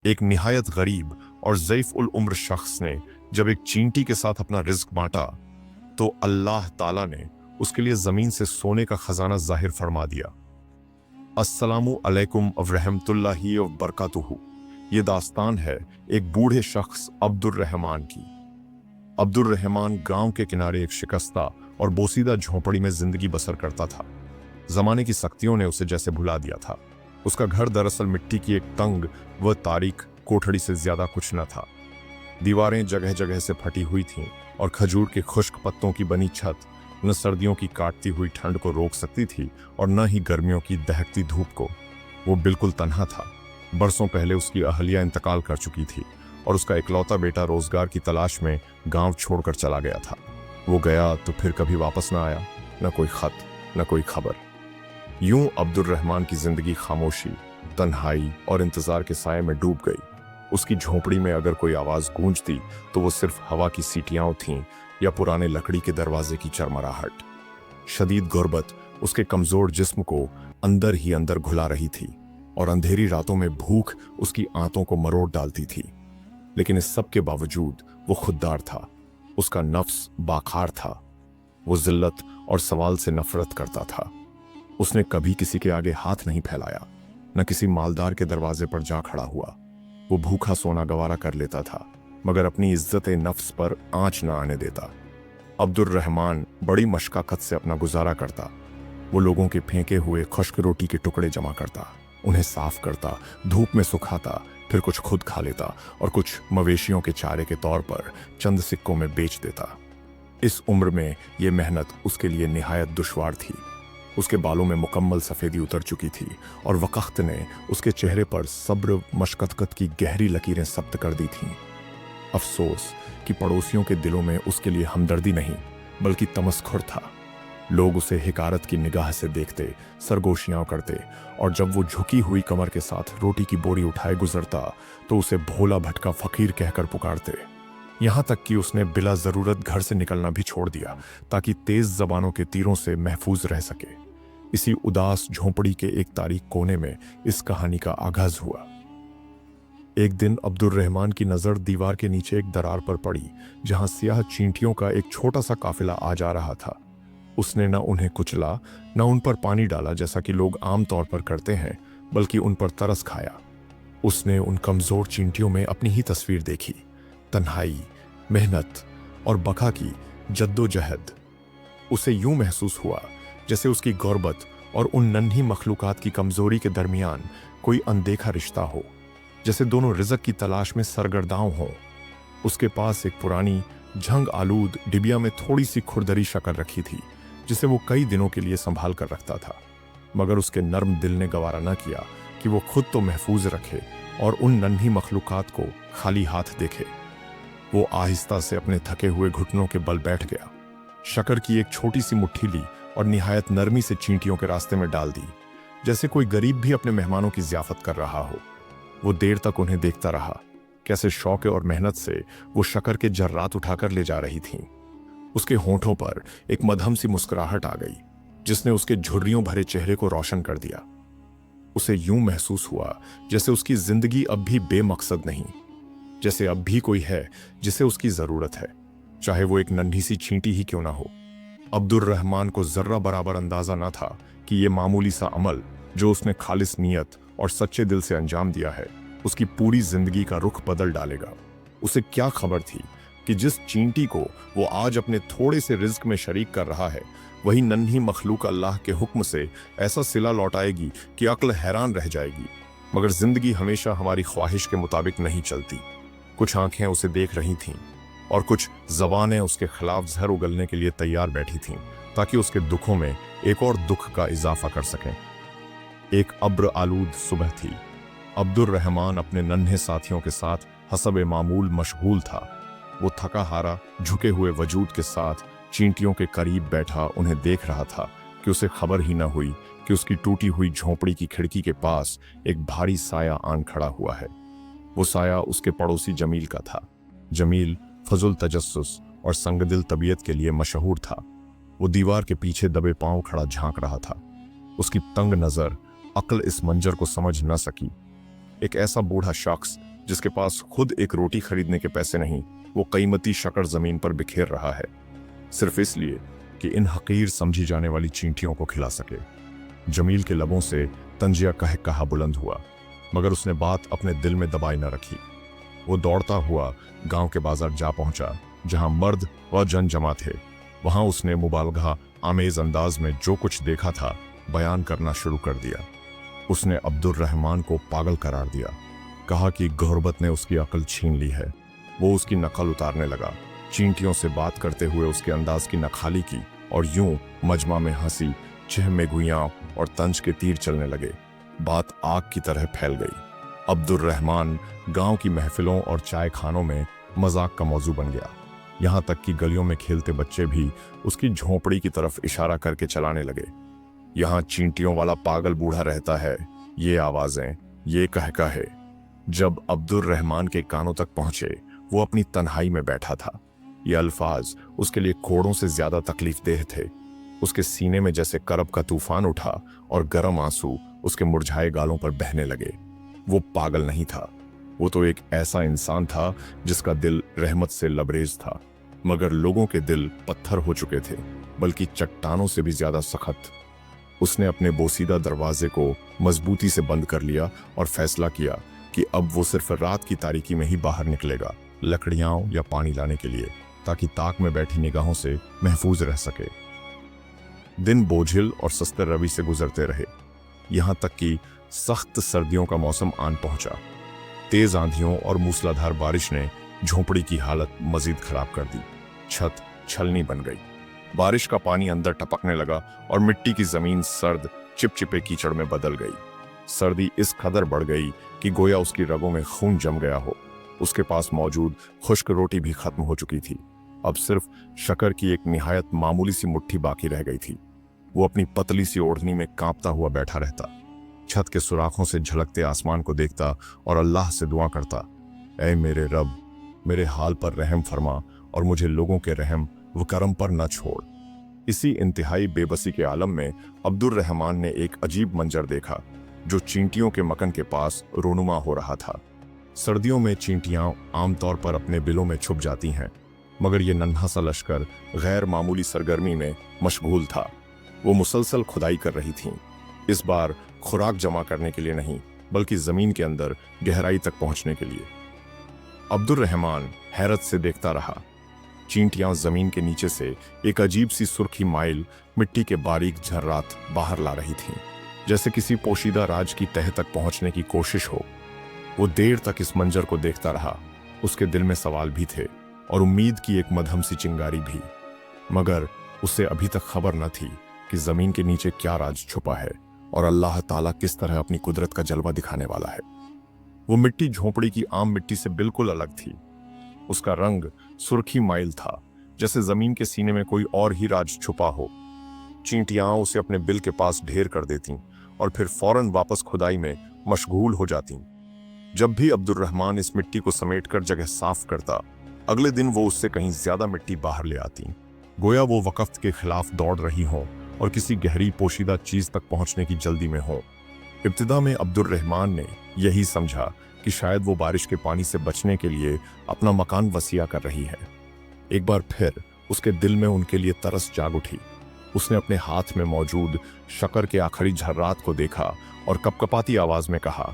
एक निहायत गरीब और ज़ईफ़ उल उम्र शख्स ने जब एक चींटी के साथ अपना रिज्क बांटा तो अल्लाह ताला ने उसके लिए ज़मीन से सोने का खजाना जाहिर फरमा दिया। अस्सलामु अलैकुम व रहमतुल्लाहि व बरकातुहू। ये दास्तान है एक बूढ़े शख्स अब्दुर्रहमान की। अब्दुर्रहमान गांव के किनारे एक शिकस्ता और बोसीदा झोंपड़ी में जिंदगी बसर करता था। जमाने की सख्तियों ने उसे जैसे भुला दिया था। उसका घर दरअसल मिट्टी की एक तंग व तारीक कोठड़ी से ज्यादा कुछ न था। दीवारें जगह जगह से फटी हुई थीं और खजूर के खुश्क पत्तों की बनी छत न सर्दियों की काटती हुई ठंड को रोक सकती थी और न ही गर्मियों की दहकती धूप को। वो बिल्कुल तन्हा था। बरसों पहले उसकी अहलिया इंतकाल कर चुकी थी और उसका इकलौता बेटा रोजगार की तलाश में गांव छोड़कर चला गया था। वो गया तो फिर कभी वापस न आया, न कोई खत, न कोई खबर। यूं अब्दुर्रहमान की जिंदगी खामोशी, तन्हाई और इंतजार के साये में डूब गई। उसकी झोंपड़ी में अगर कोई आवाज गूंजती तो वो सिर्फ हवा की सीटियां थीं या पुराने लकड़ी के दरवाजे की चरमराहट। शदीद गुर्बत उसके कमजोर जिस्म को अंदर ही अंदर घुला रही थी और अंधेरी रातों में भूख उसकी आंतों को मरोड़ डालती थी। लेकिन इस सब के बावजूद वो खुददार था। उसका नफ्स बाखार था। वो जिल्लत और सवाल से नफरत करता था। उसने कभी किसी के आगे हाथ नहीं फैलाया, न किसी मालदार के दरवाजे पर जा खड़ा हुआ। वो भूखा सोना गवारा कर लेता था मगर अपनी इज्जत नफ्स पर आंच न आने देता। अब्दुर्रहमान बड़ी मशक्कत से अपना गुजारा करता। वो लोगों के फेंके हुए खुश्क रोटी के टुकड़े जमा करता, उन्हें साफ करता, धूप में सुखाता, फिर कुछ खुद खा लेता और कुछ मवेशियों के चारे के तौर पर चंद सिक्कों में बेच देता। इस उम्र में ये मेहनत उसके लिए निहायत दुश्वार थी। उसके बालों में मुकम्मल सफ़ेदी उतर चुकी थी और वक़्त ने उसके चेहरे पर सब्र मशक्क़त की गहरी लकीरें सब्त कर दी थीं। अफसोस कि पड़ोसियों के दिलों में उसके लिए हमदर्दी नहीं बल्कि तमस्खुर था। लोग उसे हिकारत की निगाह से देखते, सरगोशियां करते और जब वो झुकी हुई कमर के साथ रोटी की बोरी उठाए गुजरता तो उसे भोला भटका फकीर कहकर पुकारते। यहाँ तक कि उसने बिला ज़रूरत घर से निकलना भी छोड़ दिया ताकि तेज जबानों के तीरों से महफूज रह सके। इसी उदास झोंपड़ी के एक तारीख कोने में इस कहानी का आगाज हुआ। एक दिन अब्दुर्रहमान की नज़र दीवार के नीचे एक दरार पर पड़ी जहां सियाह चींटियों का एक छोटा सा काफिला आ जा रहा था। उसने न उन्हें कुचला, न उन पर पानी डाला जैसा कि लोग आम तौर पर करते हैं, बल्कि उन पर तरस खाया। उसने उन कमजोर चींटियों में अपनी ही तस्वीर देखी, तन्हाई, मेहनत और बका की जद्दोजहद। उसे यूं महसूस हुआ जैसे उसकी गुर्बत और उन नन्ही मखलूकात की कमजोरी के दरमियान कोई अनदेखा रिश्ता हो, जैसे दोनों रिज़्क की तलाश में सरगर्दाओं हों। उसके पास एक पुरानी झंग आलूद डिबिया में थोड़ी सी खुरदरी शक्ल रखी थी जिसे वो कई दिनों के लिए संभाल कर रखता था, मगर उसके नर्म दिल ने गवारा न किया कि वो खुद तो महफूज रखे और उन नन्ही मखलूकात को खाली हाथ देखे। वो आहिस्ता से अपने थके हुए घुटनों के बल बैठ गया, शक्कर की एक छोटी सी मुट्ठी ली और निहायत नरमी से चींटियों के रास्ते में डाल दी, जैसे कोई गरीब भी अपने मेहमानों की ज़ियाफत कर रहा हो। वो देर तक उन्हें देखता रहा, कैसे शौक और मेहनत से वो शक्कर के जर्रात उठाकर ले जा रही थीं। उसके होंठों पर एक मधम सी मुस्कुराहट आ गई जिसने उसके झुर्रियों भरे चेहरे को रोशन कर दिया। उसे यूं महसूस हुआ जैसे उसकी जिंदगी अब भी बेमकसद नहीं, जैसे अब भी कोई है जिसे उसकी जरूरत है, चाहे वो एक नन्ही सी चींटी ही क्यों ना हो। अब्दुर्रहमान को जर्रा बराबर अंदाजा न था कि ये मामूली सा अमल जो उसने खालिस नीयत और सच्चे दिल से अंजाम दिया है उसकी पूरी जिंदगी का रुख बदल डालेगा। उसे क्या खबर थी कि जिस चींटी को वो आज अपने थोड़े से रिज्क में शरीक कर रहा है वही नन्ही मखलूक अल्लाह के हुक्म से ऐसा सिला लौटाएगी कि अक्ल हैरान रह जाएगी। मगर जिंदगी हमेशा हमारी ख्वाहिश के मुताबिक नहीं चलती। कुछ आंखें उसे देख रही थीं और कुछ जबानें उसके खिलाफ जहर उगलने के लिए तैयार बैठी थीं ताकि उसके दुखों में एक और दुख का इजाफा कर सकें। एक अब्र आलूद सुबह थी। अब्दुर्रहमान अपने नन्हे साथियों के साथ हसब मामूल मशगूल था। वो थका हारा झुके हुए वजूद के साथ चींटियों के करीब बैठा उन्हें देख रहा था कि उसे खबर ही न हुई कि उसकी टूटी हुई झोंपड़ी की खिड़की के पास एक भारी साया आन खड़ा हुआ है। वो साया उसके पड़ोसी जमील का था। जमील फजुल तजस्सुस और संगदिल तबीयत के लिए मशहूर था। वो दीवार के पीछे दबे पांव खड़ा झांक रहा था। उसकी तंग नजर अक्ल इस मंजर को समझ न सकी। एक ऐसा बूढ़ा शख्स जिसके पास खुद एक रोटी खरीदने के पैसे नहीं, वो कीमती शक्कर जमीन पर बिखेर रहा है, सिर्फ इसलिए कि इन हकीर समझी जाने वाली चींटियों को खिला सके। जमील के लबों से तंजिया कह कहा बुलंद हुआ, मगर उसने बात अपने दिल में दबाई न रखी। वो दौड़ता हुआ गांव के बाजार जा पहुंचा, जहां मर्द व जन जमा थे। वहां उसने मुबालगा आमेज अंदाज में जो कुछ देखा था बयान करना शुरू कर दिया। उसने अब्दुर रहमान को पागल करार दिया, कहा कि गुर्बत ने उसकी अकल छीन ली है। वो उसकी नकल उतारने लगा, चींटियों से बात करते हुए उसके अंदाज की नखाली की, और यूं मजमा में हंसी, चेह में घुइयां और तंज के तीर चलने लगे। बात आग की तरह फैल गई। अब्दुर रहमान गांव की महफिलों और चाय खानों में मजाक का मौजू बन गया। यहां तक कि गलियों में खेलते बच्चे भी उसकी झोंपड़ी की तरफ इशारा करके चलाने लगे। यहां चींटियों वाला पागल बूढ़ा रहता है, ये आवाजें, ये कहकहे। जब अब्दुर रहमान के कानों तक पहुंचे, वो अपनी तन्हाई में बैठा था। ये अल्फाज उसके लिए कोड़ों से ज्यादा तकलीफदेह थे। उसके सीने में जैसे करब का तूफान उठा और गर्म आंसू उसके मुरझाए गालों पर बहने लगे। वो पागल नहीं था, वो तो एक ऐसा इंसान था जिसका दिल रहमत से लबरेज था, मगर लोगों के दिल पत्थर हो चुके थे, बल्कि चट्टानों से भी ज्यादा सख्त। उसने अपने बोसीदा दरवाजे को मजबूती से बंद कर लिया और फैसला किया कि अब वो सिर्फ रात की तारीकी में ही बाहर निकलेगा, लकड़ियां या पानी लाने के लिए, ताकि ताक में बैठी निगाहों से महफूज रह सके। दिन बोझिल और सस्ते रवि से गुजरते रहे, यहां तक कि सख्त सर्दियों का मौसम आन पहुंचा। तेज आंधियों और मूसलाधार बारिश ने झोंपड़ी की हालत मजीद खराब कर दी। छत छलनी बन गई, बारिश का पानी अंदर टपकने लगा और मिट्टी की जमीन सर्द चिपचिपे कीचड़ में बदल गई। सर्दी इस कदर बढ़ गई कि गोया उसकी रगों में खून जम गया हो। उसके पास मौजूद खुश्क रोटी भी खत्म हो चुकी थी। अब सिर्फ शक्कर की एक निहायत मामूली सी मुट्ठी बाकी रह गई थी। वो अपनी पतली सी ओढ़नी में कांपता हुआ बैठा रहता, छत के सुराखों से झलकते आसमान को देखता और अल्लाह से दुआ करता, ऐ मेरे रब, मेरे हाल पर रहम फरमा और मुझे लोगों के रहम व करम पर न छोड़। इसी इंतहाई बेबसी के आलम में अब्दुर रहमान ने एक अजीब मंजर देखा, जो चींटियों के मकन के पास रोनुमा हो रहा था। सर्दियों में चींटियां आमतौर पर अपने बिलों में छुप जाती हैं, मगर ये नन्हा सा लश्कर गैर मामूली सरगर्मी में मशगूल था। वो मुसलसल खुदाई कर रही थीं, इस बार खुराक जमा करने के लिए नहीं, बल्कि जमीन के अंदर गहराई तक पहुंचने के लिए। अब्दुर रहमान हैरत से देखता रहा। चींटियां जमीन के नीचे से एक अजीब सी सुर्खी माइल मिट्टी के बारीक झर्रात बाहर ला रही थीं, जैसे किसी पोशीदा राज की तह तक पहुंचने की कोशिश हो। वो देर तक इस मंजर को देखता रहा। उसके दिल में सवाल भी थे और उम्मीद की एक मध्यम सी चिंगारी भी, मगर उसे अभी तक खबर न थी कि जमीन के नीचे क्या राज छुपा है और अल्लाह ताला किस तरह अपनी कुदरत का जलवा दिखाने वाला है। वो मिट्टी झोंपड़ी की आम मिट्टी से बिल्कुल अलग थी। उसका रंग सुर्खी माइल था, जैसे जमीन के सीने में कोई और ही राज छुपा हो। चींटियां उसे अपने बिल के पास ढेर कर देतीं और फिर फौरन वापस खुदाई में मशगूल हो जातीं। जब भी अब्दुर रहमान इस मिट्टी को समेटकर जगह साफ करता, अगले दिन वो उससे कहीं ज्यादा मिट्टी बाहर ले आती, गोया वो वक़्त के खिलाफ दौड़ रही हों और किसी गहरी पोशीदा चीज तक पहुंचने की जल्दी में हो। इब्तिदा में अब्दुर रहमान ने यही समझा कि शायद वो बारिश के पानी से बचने के लिए अपना मकान वसिया कर रही है। एक बार फिर उसके दिल में उनके लिए तरस जाग उठी। उसने अपने हाथ में मौजूद शक्कर के आखिरी झर्रात को देखा और कपकपाती आवाज में कहा,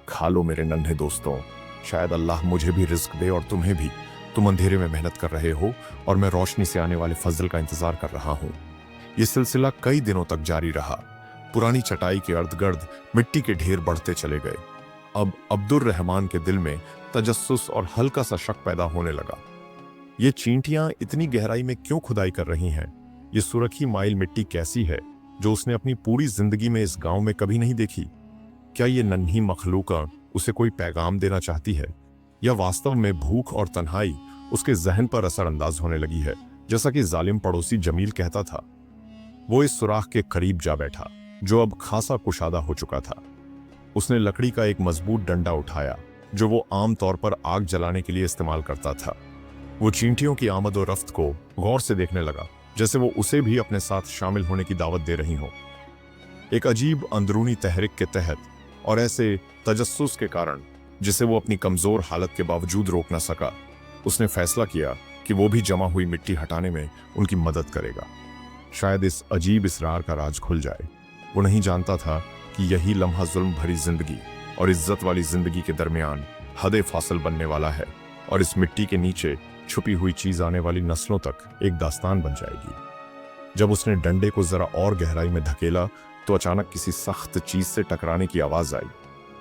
खा लो मेरे नन्हे दोस्तों, शायद अल्लाह मुझे भी रिस्क दे और तुम्हें भी। तुम अंधेरे में मेहनत कर रहे हो और मैं रोशनी से आने वाले फजल का इंतजार कर रहा हूँ। ये सिलसिला कई दिनों तक जारी रहा। पुरानी चटाई के अर्धगर्द मिट्टी के ढेर बढ़ते चले गए। अब अब्दुर रहमान के दिल में तजस्सुस और हल्का सा शक पैदा होने लगा। ये चींटियां इतनी गहराई में क्यों खुदाई कर रही हैं? ये सुरखी माइल मिट्टी कैसी है जो उसने अपनी पूरी जिंदगी में इस गांव में कभी नहीं देखी? क्या ये नन्ही मखलूका उसे कोई पैगाम देना चाहती है, या वास्तव में भूख और तन्हाई उसके जहन पर असरअंदाज होने लगी है, जैसा कि जालिम पड़ोसी जमील कहता था? वो इस सुराख के करीब जा बैठा, जो अब खासा कुशादा हो चुका था। उसने लकड़ी का एक मजबूत डंडा उठाया, जो वो आमतौर पर आग जलाने के लिए इस्तेमाल करता था। वो चींटियों की आमद और रफ्त को गौर से देखने लगा, जैसे वो उसे भी अपने साथ शामिल होने की दावत दे रही हो। एक अजीब अंदरूनी तहरीक के तहत और ऐसे तजस्सुस के कारण जिसे वो अपनी कमजोर हालत के बावजूद रोक न सका। उसने फैसला किया कि वो भी जमा हुई मिट्टी हटाने में उनकी मदद करेगा। शायद इस अजीब इसरार का राज खुल जाए। वो नहीं जानता था कि यही लम्हा जुल्म भरी जिंदगी और इज्जत वाली जिंदगी के दरमियान हदे फासल बनने वाला है, और इस मिट्टी के नीचे छुपी हुई चीज आने वाली नस्लों तक एक दास्तान बन जाएगी। जब उसने डंडे को जरा और गहराई में धकेला तो अचानक किसी सख्त चीज से टकराने की आवाज आई।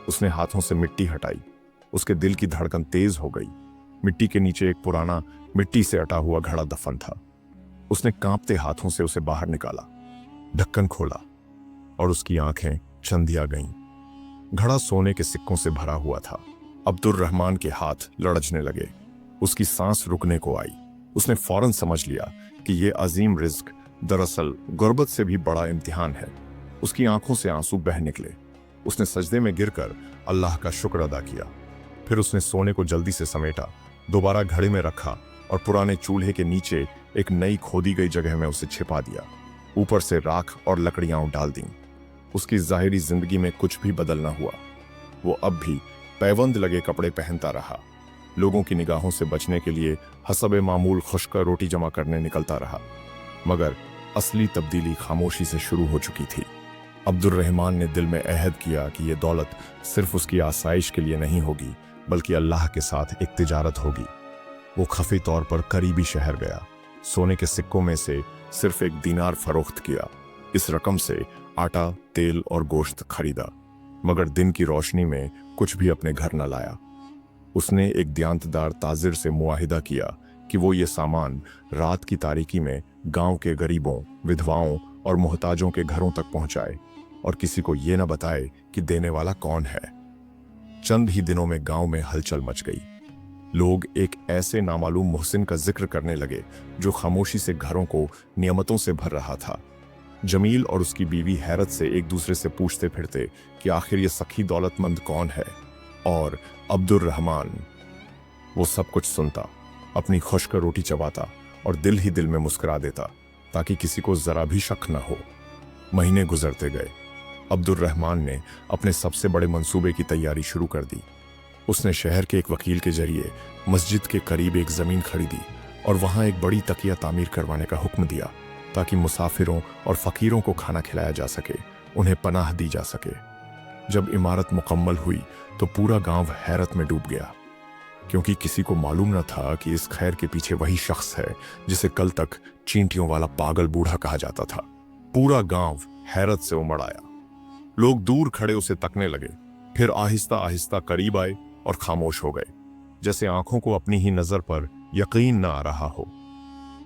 उसने हाथों से मिट्टी हटाई। उसके दिल की धड़कन तेज हो गई। मिट्टी के नीचे एक पुराना मिट्टी से अटा हुआ घड़ा दफन था। उसने कांपते हाथों से उसे बाहर निकाला, ढक्कन खोला और उसकी आंखें चंदिया गईं। घड़ा सोने के सिक्कों से भरा हुआ था। अब्दुर रहमान के हाथ लड़झने लगे। उसकी सांस रुकने को आई। उसने फौरन समझ लिया कि यह अजीम रिज्क दरअसल गुर्बत से भी बड़ा इम्तिहान है। उसकी आंखों से आंसू बह निकले। उसने सजदे में गिरकर अल्लाह का शुक्र अदा किया। फिर उसने सोने को जल्दी से समेटा, दोबारा घड़े में रखा और पुराने चूल्हे के नीचे एक नई खोदी गई जगह में उसे छिपा दिया। ऊपर से राख और लकड़ियां डाल दी। उसकी जाहिरी जिंदगी में कुछ भी बदल न हुआ। वो अब भी पैबंद लगे कपड़े पहनता रहा। लोगों की निगाहों से बचने के लिए हसब मामूल खुश्क रोटी जमा करने निकलता रहा। मगर असली तब्दीली खामोशी से शुरू हो चुकी थी। अब्दुर रहमान ने दिल में अहद किया कि यह दौलत सिर्फ उसकी आसाइश के लिए नहीं होगी, बल्कि अल्लाह के साथ एक तिजारत होगी। वो खफी तौर पर करीबी शहर गया। सोने के सिक्कों में से सिर्फ एक दीनार फरोख्त किया। इस रकम से आटा, तेल और गोश्त खरीदा, मगर दिन की रोशनी में कुछ भी अपने घर न लाया। उसने एक दियांतदार ताजिर से मुआहिदा किया कि वो ये सामान रात की तारीकी में गांव के गरीबों, विधवाओं और मोहताजों के घरों तक पहुंचाए और किसी को ये न बताए कि देने वाला कौन है। चंद ही दिनों में गांव में हलचल मच गई। लोग एक ऐसे नामालूम मोहसिन का जिक्र करने लगे जो खामोशी से घरों को नियमतों से भर रहा था। जमील और उसकी बीवी हैरत से एक दूसरे से पूछते फिरते कि आखिर ये सखी दौलतमंद कौन है। और अब्दुर रहमान, वो सब कुछ सुनता, अपनी खुश्क रोटी चबाता और दिल ही दिल में मुस्कुरा देता ताकि किसी को जरा भी शक न हो। महीने गुजरते गए। अब्दुर रहमान ने अपने सबसे बड़े मंसूबे की तैयारी शुरू कर दी। उसने शहर के एक वकील के जरिए मस्जिद के करीब एक जमीन खरीदी और वहां एक बड़ी तकिया तामीर करवाने का हुक्म दिया ताकि मुसाफिरों और फकीरों को खाना खिलाया जा सके, उन्हें पनाह दी जा सके। जब इमारत मुकम्मल हुई तो पूरा गांव हैरत में डूब गया, क्योंकि किसी को मालूम न था कि इस खैर के पीछे वही शख्स है जिसे कल तक चींटियों वाला पागल बूढ़ा कहा जाता था। पूरा गांव हैरत से उमड़ आया। लोग दूर खड़े उसे तकने लगे, फिर आहिस्ता आहिस्ता करीब आए और खामोश हो गए, जैसे आंखों को अपनी ही नजर पर यकीन न आ रहा हो।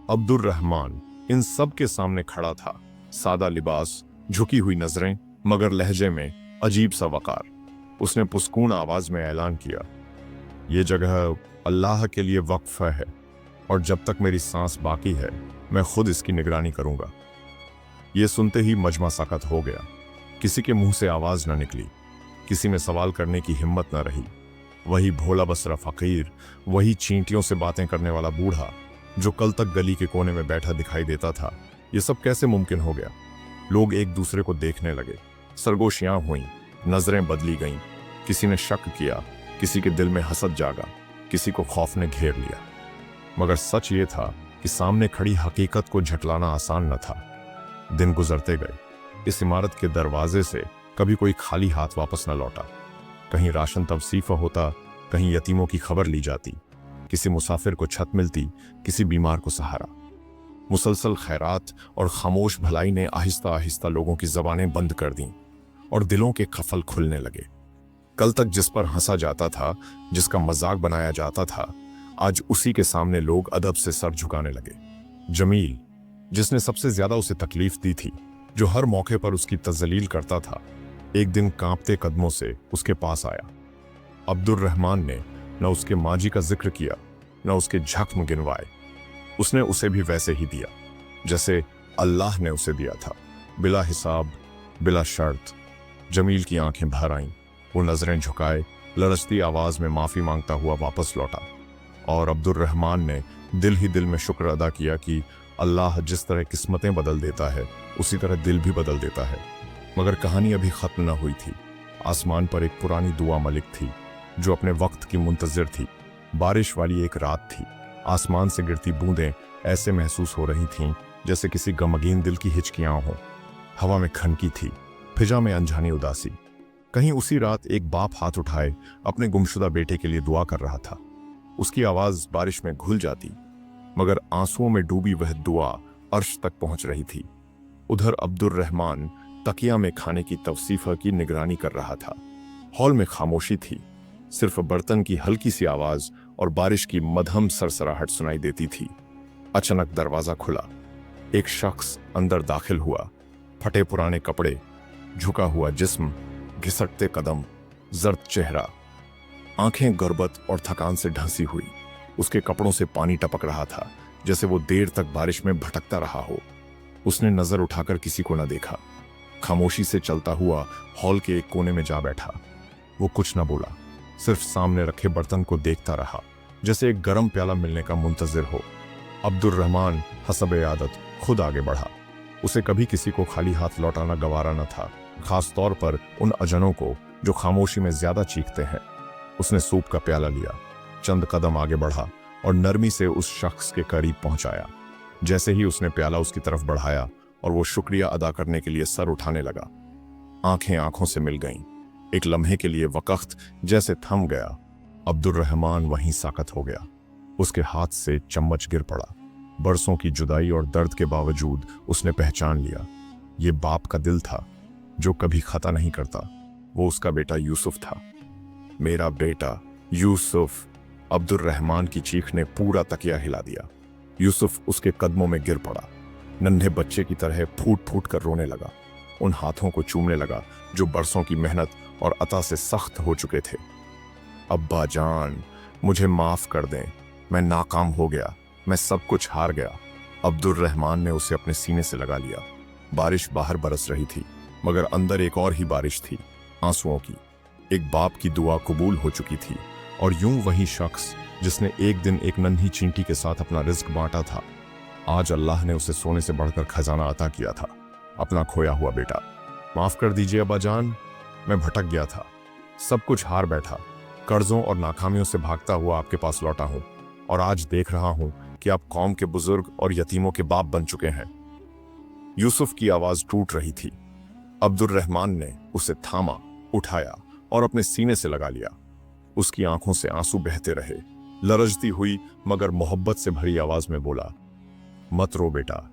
अब्दुर रहमान इन सब के सामने खड़ा था। सादा लिबास, झुकी हुई नजरें, मगर लहजे में अजीब सा वकार। उसने पुस्कून आवाज में ऐलान किया, ये जगह अल्लाह के लिए वक्फ है और जब तक मेरी सांस बाकी है मैं खुद इसकी निगरानी करूंगा। ये सुनते ही मजमा सकत हो गया। किसी के मुंह से आवाज न निकली, किसी में सवाल करने की हिम्मत न रही। वही भोला बसरा फकीर, वही चींटियों से बातें करने वाला बूढ़ा जो कल तक गली के कोने में बैठा दिखाई देता था, ये सब कैसे मुमकिन हो गया? लोग एक दूसरे को देखने लगे। सरगोशियां हुईं, नजरें बदली गईं। किसी ने शक किया, किसी के दिल में हसद जागा, किसी को खौफ ने घेर लिया। मगर सच ये था कि सामने खड़ी हकीकत को झटलाना आसान न था। दिन गुजरते गए। इस इमारत के दरवाजे से कभी कोई खाली हाथ वापस न लौटा। कहीं राशन तवसीफा होता, कहीं यतीमों की खबर ली जाती, किसी मुसाफिर को छत मिलती, किसी बीमार को सहारा। मुसलसल खैरात और खामोश भलाई ने आहिस्ता आहिस्ता लोगों की जबानें बंद कर दी और दिलों के खफल खुलने लगे। कल तक जिस पर हंसा जाता था, जिसका मजाक बनाया जाता था, आज उसी के सामने लोग अदब से सर झुकाने लगे। जमील, जिसने सबसे ज्यादा उसे तकलीफ दी थी, जो हर मौके पर उसकी तजलील करता था, एक दिन कांपते कदमों से उसके पास आया। अब्दुर रहमान ने न उसके माजी का जिक्र किया, न उसके जख्म गिनवाए। उसने उसे भी वैसे ही दिया जैसे अल्लाह ने उसे दिया था, बिला हिसाब, बिला शर्त। जमील की आंखें भर आईं। वो नजरें झुकाए, लरजती आवाज में माफी मांगता हुआ वापस लौटा। और अब्दुर रहमान ने दिल ही दिल में शुक्र अदा किया कि अल्लाह जिस तरह किस्मतें बदल देता है, उसी तरह दिल भी बदल देता है। मगर कहानी अभी खत्म न हुई थी। आसमान पर एक पुरानी दुआ मलिक थी। जो अपने वक्त की मुंतजिर थी। बारिश वाली एक रात थी। आसमान से गिरती बूंदें ऐसे महसूस हो रही थीं जैसे किसी गमगीन दिल की हिचकियां हों। हवा में खनकी थी, फिजा में अनजानी उदासी। कहीं उसी रात एक बाप हाथ उठाए अपने गुमशुदा बेटे के लिए दुआ कर रहा था। उसकी आवाज बारिश में घुल जाती, मगर आंसुओं में डूबी वह दुआ अर्श तक पहुंच रही थी। उधर अब्दुर रहमान तकिया में खाने की तवसीफा की निगरानी कर रहा था। हॉल में खामोशी थी, सिर्फ बर्तन की हल्की सी आवाज और बारिश की मध्यम सरसराहट सुनाई देती थी। अचानक दरवाजा खुला। एक शख्स अंदर दाखिल हुआ। फटे पुराने कपड़े, झुका हुआ जिस्म, घिसटते कदम, जर्द चेहरा, आंखें गुर्बत और थकान से ढंसी हुई। उसके कपड़ों से पानी टपक रहा था, जैसे वो देर तक बारिश में भटकता रहा हो। उसने नजर उठाकर किसी को न देखा। खामोशी से चलता हुआ हॉल के एक कोने में जा बैठा। वो कुछ न बोला, सिर्फ सामने रखे बर्तन को देखता रहा, जैसे एक गर्म प्याला मिलने का मुंतजिर हो। अब्दुर रहमान हसबे आदत खुद आगे बढ़ा। उसे कभी किसी को खाली हाथ लौटाना गवारा न था, खास तौर पर उन अजनों को जो खामोशी में ज्यादा चीखते हैं। उसने सूप का प्याला लिया, चंद कदम आगे बढ़ा और नरमी से उस शख्स के करीब पहुंचाया। जैसे ही उसने प्याला उसकी तरफ बढ़ाया और वो शुक्रिया अदा करने के लिए सर उठाने लगा, आंखें आंखों से मिल गईं। एक लम्हे के लिए वक्त जैसे थम गया। अब्दुर रहमान वहीं साकत हो गया। उसके हाथ से चम्मच गिर पड़ा। बरसों की जुदाई और दर्द के बावजूद उसने पहचान लिया, ये बाप का दिल था जो कभी खता नहीं करता। वो उसका बेटा यूसुफ था। मेरा बेटा यूसुफ! अब्दुर रहमान की चीख ने पूरा तकिया हिला दिया। यूसुफ उसके कदमों में गिर पड़ा, नन्हे बच्चे की तरह फूट फूट कर रोने लगा। उन हाथों को चूमने लगा जो बरसों की मेहनत और अता से सख्त हो चुके थे। अब्बा जान, मुझे माफ कर दें, मैं नाकाम हो गया, मैं सब कुछ हार गया। अब्दुर रहमान ने उसे अपने सीने से लगा लिया। बारिश बाहर बरस रही थी, मगर अंदर एक और ही बारिश थी, आंसुओं की। एक बाप की दुआ कबूल हो चुकी थी, और यूं वही शख्स जिसने एक दिन एक नन्ही चींटी के साथ अपना रिस्क बांटा था, आज अल्लाह ने उसे सोने से बढ़कर खजाना अता किया था, अपना खोया हुआ बेटा। माफ कर दीजिए अब्बा जान, मैं भटक गया था, सब कुछ हार बैठा, कर्जों और नाकामियों से भागता हुआ आपके पास लौटा हूं, और आज देख रहा हूं कि आप कौम के बुजुर्ग और यतीमों के बाप बन चुके हैं। यूसुफ की आवाज टूट रही थी। अब्दुर रहमान ने उसे थामा, उठाया और अपने सीने से लगा लिया। उसकी आंखों से आंसू बहते रहे। लरजती हुई मगर मोहब्बत से भरी आवाज में बोला, मत रो बेटा,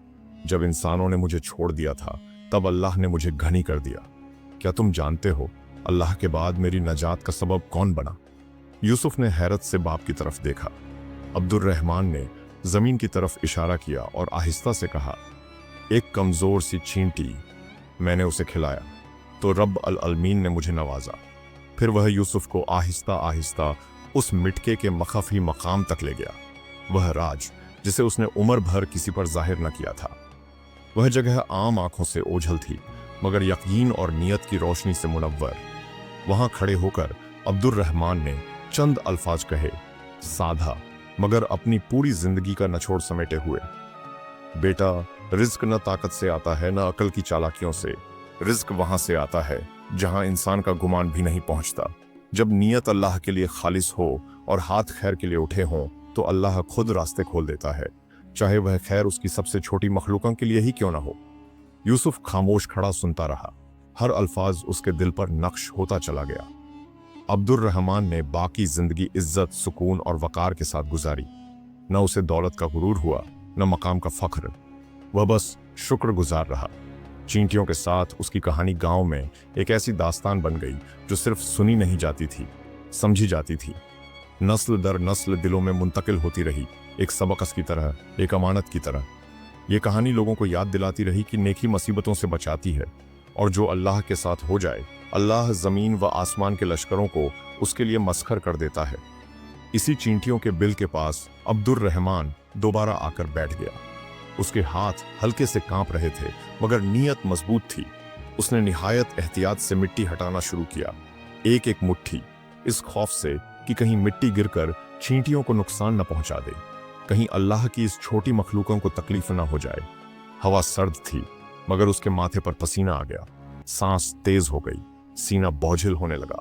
जब इंसानों ने मुझे छोड़ दिया था तब अल्लाह ने मुझे घनी कर दिया। क्या तुम जानते हो अल्लाह के बाद मेरी नजात का सबब कौन बना? यूसुफ ने हैरत से बाप की तरफ देखा। अब्दुर रहमान ने जमीन की तरफ इशारा किया और आहिस्ता से कहा, एक कमजोर सी चींटी, मैंने उसे खिलाया तो रब अल अलमीन ने मुझे नवाजा। फिर वह यूसुफ को आहिस्ता आहिस्ता उस मिटके के मखफी मकाम तक ले गया। वह राज जिसे उसने उम्र भर किसी पर जाहिर न किया था। वह जगह आम आंखों से ओझल थी, मगर यकीन और नियत की रोशनी से मुनव्वर। वहां खड़े होकर अब्दुर रहमान ने चंद अल्फाज कहे, साधा मगर अपनी पूरी जिंदगी का निचोड़ समेटे हुए। बेटा, रिज्क न ताकत से आता है, न अकल की चालाकियों से। रिज्क वहां से आता है जहां इंसान का गुमान भी नहीं पहुंचता। जब नीयत अल्लाह के लिए खालिस हो और हाथ खैर के लिए उठे हों, तो अल्लाह खुद रास्ते खोल देता है, चाहे वह खैर उसकी सबसे छोटी मखलूकों के लिए ही क्यों ना हो। यूसुफ खामोश खड़ा सुनता रहा। हर अल्फाज उसके दिल पर नक्श होता चला गया। अब्दुर रहमान ने बाकी जिंदगी इज्जत, सुकून और वकार के साथ गुजारी। न उसे दौलत का गुरूर हुआ, न मकाम का फख्र। वह बस शुक्रगुजार रहा। चींटियों के साथ उसकी कहानी गांव में एक ऐसी दास्तान बन गई जो सिर्फ सुनी नहीं जाती थी, समझी जाती थी। नस्ल दर नस्ल दिलों में मुंतकिल होती रही, एक सबकस की तरह, एक अमानत की तरह। ये कहानी लोगों को याद दिलाती रही कि नेकी मुसीबतों से बचाती है, और जो अल्लाह के साथ हो जाए, अल्लाह जमीन व आसमान के लश्करों को उसके लिए मस्खर कर देता है। इसी चींटियों के बिल के पास अब्दुर रहमान दोबारा आकर बैठ गया। उसके हाथ हल्के से कांप रहे थे, मगर नीयत मजबूत थी। उसने निहायत एहतियात से मिट्टी हटाना शुरू किया, एक एक मुट्ठी, इस खौफ से कि कहीं मिट्टी गिरकर चींटियों को नुकसान न पहुंचा दे, कहीं अल्लाह की इस छोटी मखलूकों को तकलीफ न हो जाए। हवा सर्द थी, मगर उसके माथे पर पसीना आ गया। सांस तेज हो गई, सीना बोझिल होने लगा,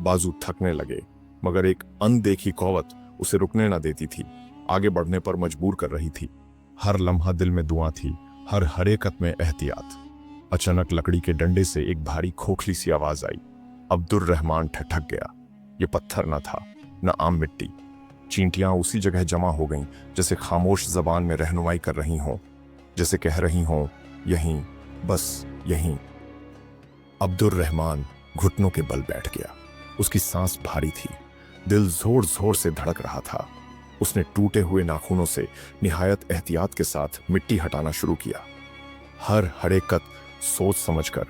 बाजू थकने लगे। मगर एक अनदेखी कौवत उसे रुकने ना देती थी, आगे बढ़ने पर मजबूर कर रही थी। हर लम्हा दिल में दुआ थी, हर हरकत में एहतियात। अचानक लकड़ी के डंडे से एक भारी खोखली सी आवाज आई। अब्दुर्रहमान ठठक गया। ये पत्थर न था, न आम मिट्टी। चींटियां उसी जगह जमा हो गईं, जैसे खामोश जबान में रहनुमाई कर रही हों, जैसे कह रही हों, यहीं, बस यहीं। अब्दुर्रहमान घुटनों के बल बैठ गया। उसकी सांस भारी थी, दिल जोर जोर से धड़क रहा था। उसने टूटे हुए नाखूनों से निहायत एहतियात के साथ मिट्टी हटाना शुरू किया। हर हरकत सोच समझकर,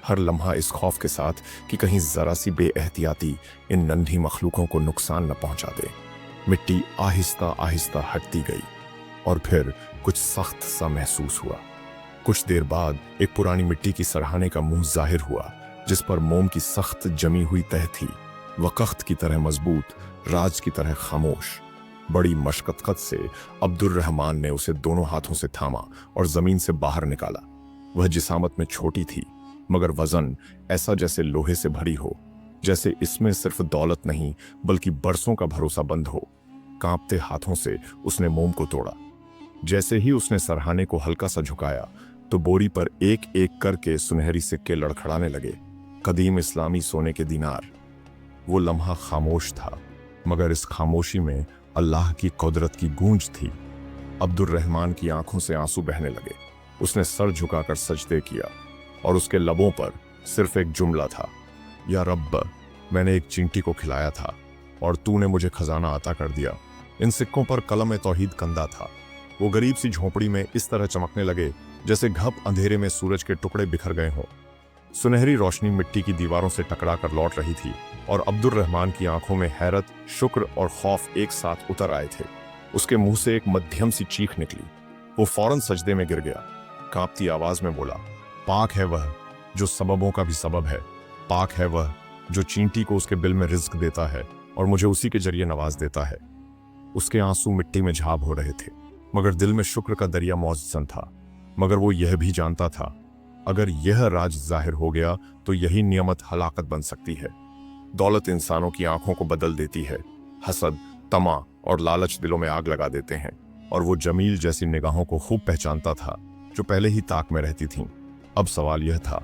हर लम्हा इस खौफ के साथ कि कहीं जरा सी बेएहतियाती इन नन्ही मखलूकों को नुकसान न पहुंचा दे। मिट्टी आहिस्ता आहिस्ता हटती गई और फिर कुछ सख्त सा महसूस हुआ। कुछ देर बाद एक पुरानी मिट्टी की सरहाने का मुंह जाहिर हुआ, जिस पर मोम की सख्त जमी हुई तह थी। वक़्त की तरह मजबूत, राज की तरह खामोश। बड़ी मशक्कत से अब्दुर्रहमान ने उसे दोनों हाथों से थामा और जमीन से बाहर निकाला। वह जिसामत में छोटी थी, मगर वजन ऐसा जैसे लोहे से भरी हो, जैसे इसमें सिर्फ दौलत नहीं बल्कि बरसों का भरोसा बंद हो। कांपते हाथों से उसने मोम को तोड़ा। जैसे ही उसने सरहाने को हल्का सा झुकाया तो बोरी पर एक एक करके सुनहरी सिक्के लड़खड़ाने लगे। कदीम इस्लामी सोने के दीनार। वो लम्हा खामोश था, मगर इस खामोशी में अल्लाह की कुदरत की गूंज थी। अब्दुर्रहमान की आंखों से आंसू बहने लगे। उसने सर झुकाकर सजदे किया और उसके लबों पर सिर्फ एक जुमला था, या रब्ब, मैंने एक चींटी को खिलाया था और तूने मुझे खजाना अता कर दिया। इन सिक्कों पर कलम तौहीद कंदा था। वो गरीब सी झोंपड़ी में इस तरह चमकने लगे जैसे घप अंधेरे में सूरज के टुकड़े बिखर गए हों। सुनहरी रोशनी मिट्टी की दीवारों से टकरा कर लौट रही थी और अब्दुर्रहमान की आंखों में हैरत, शुक्र और खौफ एक साथ उतर आए थे। उसके मुंह से एक मध्यम सी चीख निकली। वो फौरन सजदे में गिर गया। कांपती आवाज में बोला, पाक है वह जो सबबों का भी सबब है। पाक है वह जो चींटी को उसके बिल में रिज्क देता है और मुझे उसी के जरिए नवाज देता है। उसके आंसू मिट्टी में झाब हो रहे थे, मगर दिल में शुक्र का दरिया मौजसन था। मगर वो यह भी जानता था, अगर यह राज जाहिर हो गया तो यही नियमत हलाकत बन सकती है। दौलत इंसानों की आंखों को बदल देती है। हसद, तमा और लालच दिलों में आग लगा देते हैं। और वो जमील जैसी निगाहों को खूब पहचानता था, जो पहले ही ताक में रहती थीं। अब सवाल यह था,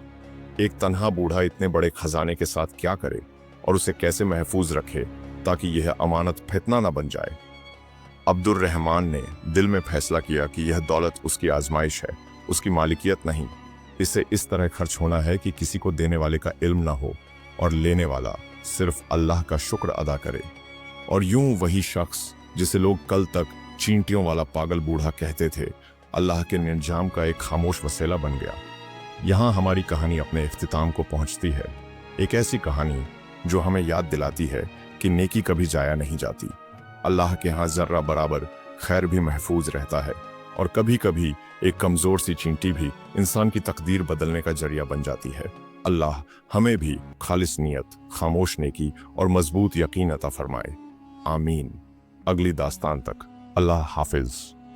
एक तन्हा बूढ़ा इतने बड़े खजाने के साथ क्या करे और उसे कैसे महफूज रखे ताकि यह अमानत फितना न बन जाए। अब्दुर्रहमान ने दिल में फैसला किया कि यह दौलत उसकी आजमाइश है, उसकी मालिकियत नहीं। इसे इस तरह खर्च होना है कि किसी को देने वाले का इल्म ना हो और लेने वाला सिर्फ अल्लाह का शुक्र अदा करे। और यूं वही शख्स जिसे लोग कल तक चींटियों वाला पागल बूढ़ा कहते थे, अल्लाह के निजाम का एक खामोश वसीला बन गया। यहाँ हमारी कहानी अपने इख्तिताम को पहुंचती है। एक ऐसी कहानी जो हमें याद दिलाती है कि नेकी कभी जाया नहीं जाती। अल्लाह के यहाँ जर्रा बराबर खैर भी महफूज रहता है और कभी कभी एक कमजोर सी चींटी भी इंसान की तकदीर बदलने का जरिया बन जाती है। अल्लाह हमें भी खालिस नियत, खामोश नेकी और मजबूत यकीन अता फरमाए। आमीन। अगली दास्तान तक अल्लाह हाफिज।